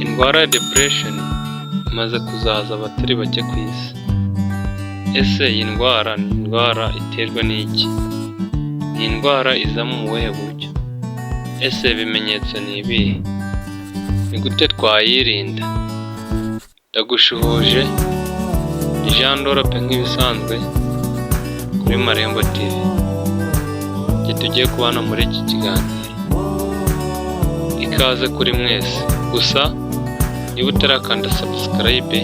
Indwara ya depression imaze kuzahaza abatari bake ku isi. Ese iyi ndwara ni indwara iterwa n'iki? Ni indwara iza mu buhe buryo? Ese ibimenyetso ni ibihe? Ni gute twayirinda? Ndagushuhuje, ni Jean Dorope nk'ibisanzwe kuri Marembo TV. Tugiye kubana muri iki kiganiro. Ikaze kuri mwese. Gusa niba utarakanda subscribe,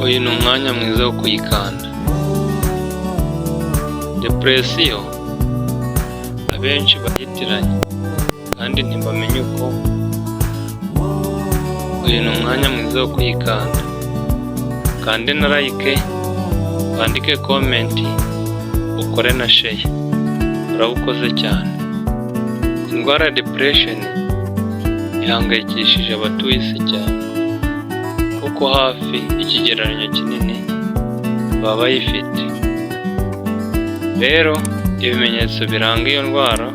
uyu ni umwanya mwiza wo kuyikanda. Depression abenshi bayitiranye kandi ntibamenye uko. Uyu ni umwanya mwiza wo kuyikanda. Kande na like, wandike comment, ukore na share. Urabukoze cyane. Indwara ya depression ihangayikishije abatuye isi cyane, kuko hafi ikigereranyo kinini baba bayifite. Rero ibimenyetso biranga iyo ndwara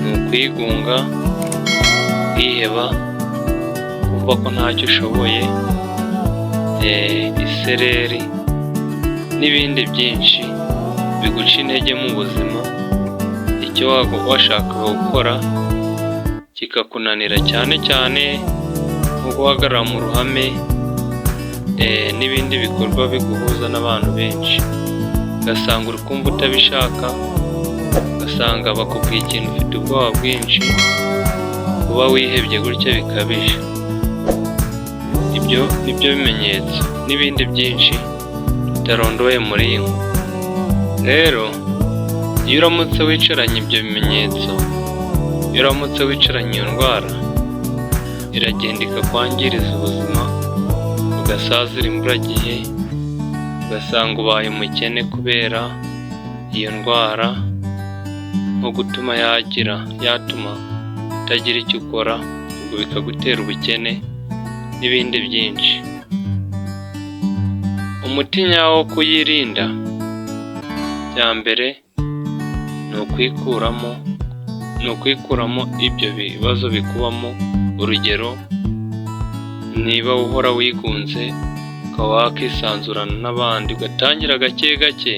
ni ukwigunga, kwiheba, kumva ko ntacyo ushoboye, isereri n'ibindi byinshi biguca intege mu buzima. Icyo washakaga gukora kikakunanira, cyane cyane nko guhagarara mu ruhame, n'ibindi bikorwa biguhuza n'abantu benshi. Ugasanga uri kumva utabishaka, ugasanga bakubwiye ikintu ufite ubwoba bwinshi, kuba wihebye gutya bikabije. Ibyo nibyo bimenyetso n'ibindi byinshi bitarondoye muri iyi nkuru. Rero iyo uramutse wicaranye ibyo bimenyetso, iyo uramutse wicaranye iyo ndwara, iragenda ikakwangiriza ubuzima, ugasazira imburagihe, ugasanga ubaye umukene kubera iyo ndwara, nko gutuma yatuma utagira icyo ukora, ubwo bikagutera ubukene n'ibindi byinshi. Umuti nyawo wo kuyirinda, bya mbere ni ukwikuramo ibyo bibazo bikubamo. Urugero, niba uhora wigunze, ukaba wakisanzurana n'abandi, ugatangira gake gake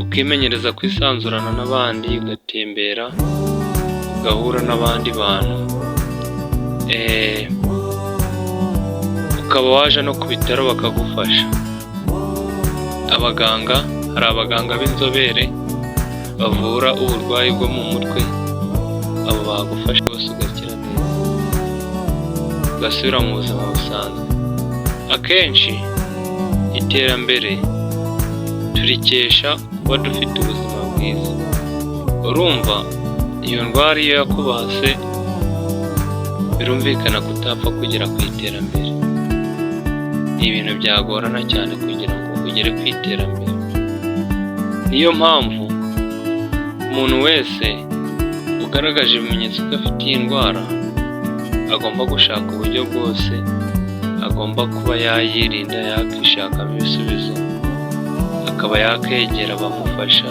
ukimenyereza kwisanzurana n'abandi, ugatembera, ugahura n'abandi bantu, ukaba waje no ku bitaro bakagufasha. Hari abaganga b'inzobere bavura uburwayi bwo mu mutwe, abo bagufasha bose ugakira neza, ugasubira mu buzima busanzwe. Akenshi iterambere turikesha kuba dufite ubuzima bwiza. Urumva, iyo ndwara iyo yakubase, birumvikana kutapfa kugera ku iterambere. Ni ibintu byagorana cyane kugira ngo ugere ku iterambere. Niyo mpamvu umuntu wese ugaragaje ibimenyetso ko afite iyi ndwara agomba gushaka uburyo bwose agomba kuba yayirinda, yakishakamo ibisubizo, akaba yakegera abamufasha.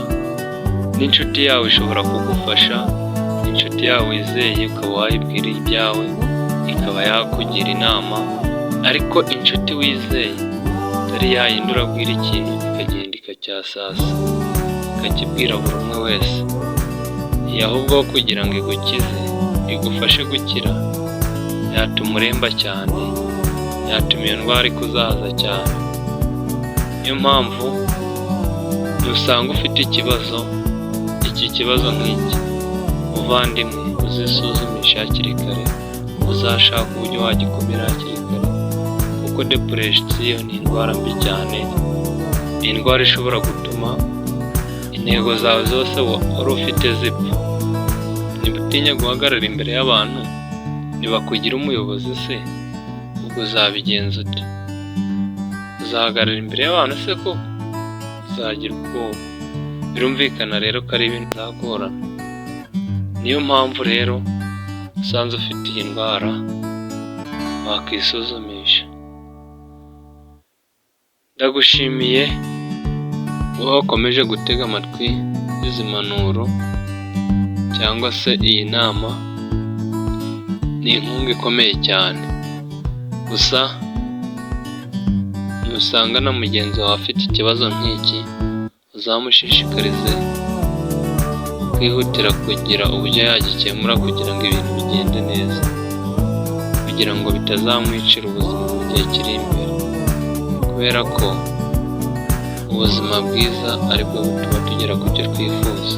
N'inshuti yawe ishobora kugufasha, inshuti yawe wizeye ukaba wayibwira ibyawe, ikaba yakugira inama. Ariko inshuti wizeye atari yayindi urabwira ikintu ikagenda ikacyasasa ikakibwira buri umwe wese. Ahubwo kugira ngo igukize, igufashe gukira, yatuma uremba cyane, yatuma iyo ndwara ikuzahaza cyane. Niyo mpamvu usanga ufite iki kibazo nk'iki, muvandimwe, uzisuzumisha hakiri kare, uzashaka uburyo wagikumira hakiri kare, kuko depression ni indwara mbi cyane. Ni indwara ishobora gutuma intego zawe zose wari ufite zipfa. Niba utinya guhagarara imbere y'abantu, nibakugira umuyobozi se, ubwo uzabigenza ute? Uzahagarara imbere y'abantu se ko uzagira ubwoba? Birumvikana rero ko ari ibintu bizagorana. Niyo mpamvu rero usanze ufite iyi ndwara wakisuzumisha. Ndagushimiye wowe wakomeje gutega amatwi izi mpanuro cyangwa se iyi nama. ni inkunga ikomeye cyane. Gusa nusanga na mugenzi wawe afite ikibazo nk'iki, uzamushishikarize kwihutira kugira uburyo yagikemura kugira ngo ibintu bigende neza, kugira ngo bitazamwicira ubuzima mu gihe kiri imbere, kubera ko ubuzima bwiza aribwo butuma tugera ku byo twifuza.